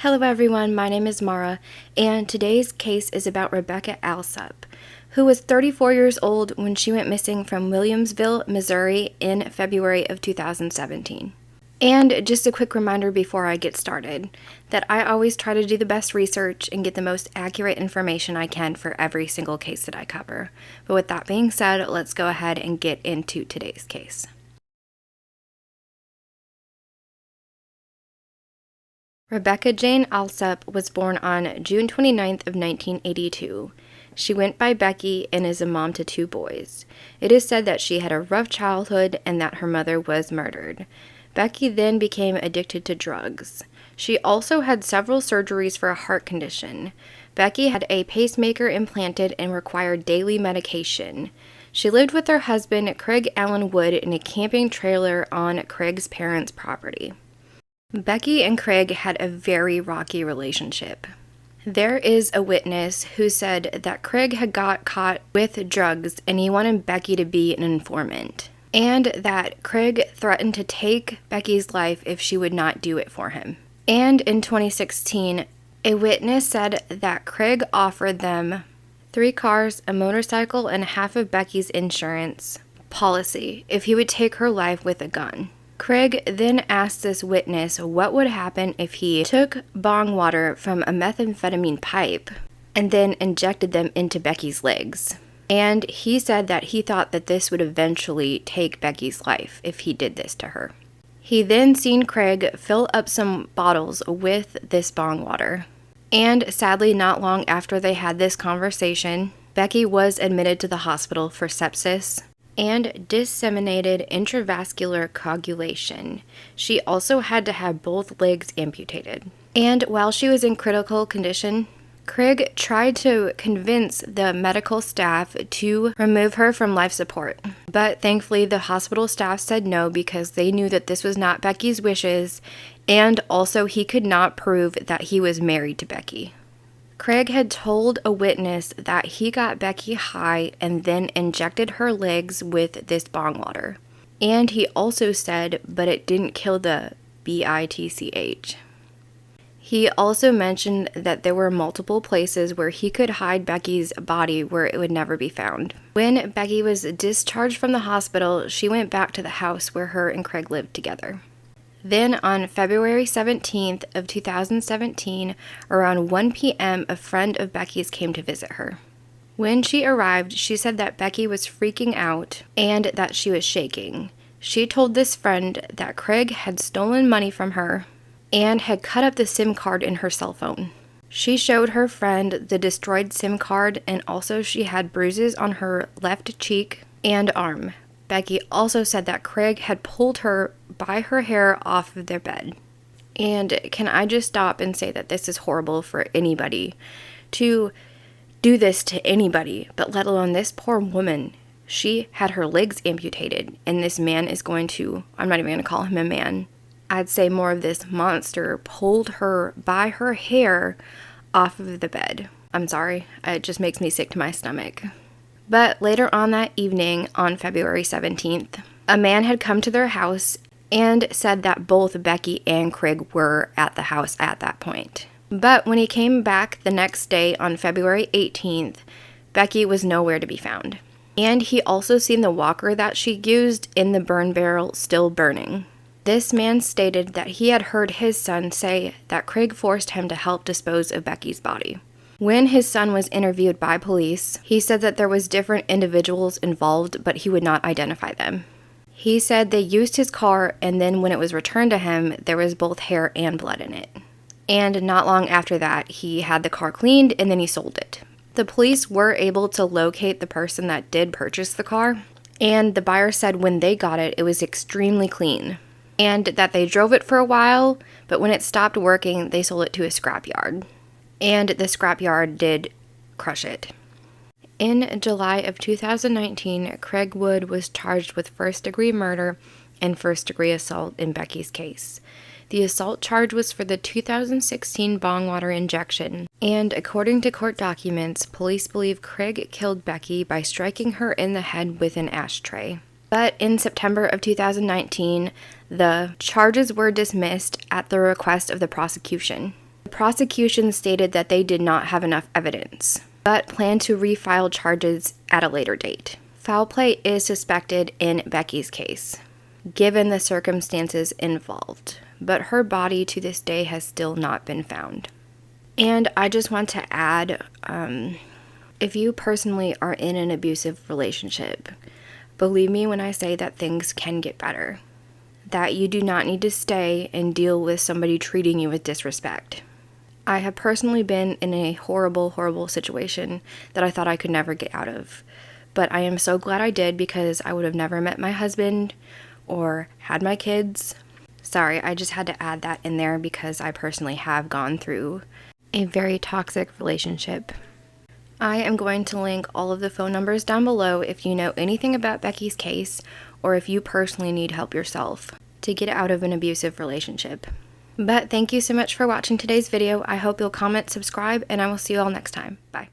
Hello everyone, my name is Mara, and today's case is about Rebecca Alsup, who was 34 years old when she went missing from Williamsville, Missouri in February of 2017. And just a quick reminder before I get started, that I always try to do the best research and get the most accurate information I can for every single case that I cover. But with that being said, let's go ahead and get into today's case. Rebecca Jane Alsup was born on June 29th of 1982. She went by Becky and is a mom to 2 boys. It is said that she had a rough childhood and that her mother was murdered. Becky then became addicted to drugs. She also had several surgeries for a heart condition. Becky had a pacemaker implanted and required daily medication. She lived with her husband, Craig Allen Wood, in a camping trailer on Craig's parents' property. Becky and Craig had a very rocky relationship. There is a witness who said that Craig had got caught with drugs and he wanted Becky to be an informant, and that Craig threatened to take Becky's life if she would not do it for him. And in 2016, a witness said that Craig offered them 3 cars, a motorcycle, and half of Becky's insurance policy if he would take her life with a gun. Craig then asked this witness what would happen if he took bong water from a methamphetamine pipe and then injected them into Becky's legs. And he said that he thought that this would eventually take Becky's life if he did this to her. He then seen Craig fill up some bottles with this bong water. And sadly, not long after they had this conversation, Becky was admitted to the hospital for sepsis and disseminated intravascular coagulation. She also had to have both legs amputated. And while she was in critical condition, Craig tried to convince the medical staff to remove her from life support. But thankfully, the hospital staff said no because they knew that this was not Becky's wishes, and also he could not prove that he was married to Becky. Craig had told a witness that he got Becky high and then injected her legs with this bong water. And he also said, but it didn't kill the bitch. He also mentioned that there were multiple places where he could hide Becky's body where it would never be found. When Becky was discharged from the hospital, she went back to the house where her and Craig lived together. Then on February 17th of 2017, around 1 p.m., a friend of Becky's came to visit her. When she arrived, she said that Becky was freaking out and that she was shaking. She told this friend that Craig had stolen money from her and had cut up the SIM card in her cell phone. She showed her friend the destroyed SIM card, and also she had bruises on her left cheek and arm. Becky also said that Craig had pulled her by her hair off of their bed. And can I just stop and say that this is horrible for anybody to do this to anybody, but let alone this poor woman. She had her legs amputated, and this man is going to, I'm not even going to call him a man, I'd say more of this monster pulled her by her hair off of the bed. I'm sorry, it just makes me sick to my stomach. But later on that evening, on February 17th, a man had come to their house and said that both Becky and Craig were at the house at that point. But when he came back the next day on February 18th, Becky was nowhere to be found. And he also seen the walker that she used in the burn barrel still burning. This man stated that he had heard his son say that Craig forced him to help dispose of Becky's body. When his son was interviewed by police, he said that there was different individuals involved, but he would not identify them. He said they used his car, and then when it was returned to him, there was both hair and blood in it. And not long after that, he had the car cleaned and then he sold it. The police were able to locate the person that did purchase the car, and the buyer said when they got it, it was extremely clean, and that they drove it for a while, but when it stopped working, they sold it to a scrapyard. And the scrapyard did crush it. In July of 2019, Craig Wood was charged with first-degree murder and first-degree assault in Becky's case. The assault charge was for the 2016 bong water injection, and according to court documents, police believe Craig killed Becky by striking her in the head with an ashtray. But in September of 2019, the charges were dismissed at the request of the prosecution. The The prosecution stated that they did not have enough evidence, but planned to refile charges at a later date. Foul play is suspected in Becky's case, given the circumstances involved, but her body to this day has still not been found. And I just want to add, if you personally are in an abusive relationship, believe me when I say that things can get better. That you do not need to stay and deal with somebody treating you with disrespect. I have personally been in a horrible, horrible situation that I thought I could never get out of. But I am so glad I did, because I would have never met my husband or had my kids. Sorry, I just had to add that in there because I personally have gone through a very toxic relationship. I am going to link all of the phone numbers down below if you know anything about Becky's case, or if you personally need help yourself to get out of an abusive relationship. But thank you so much for watching today's video. I hope you'll comment, subscribe, and I will see you all next time. Bye.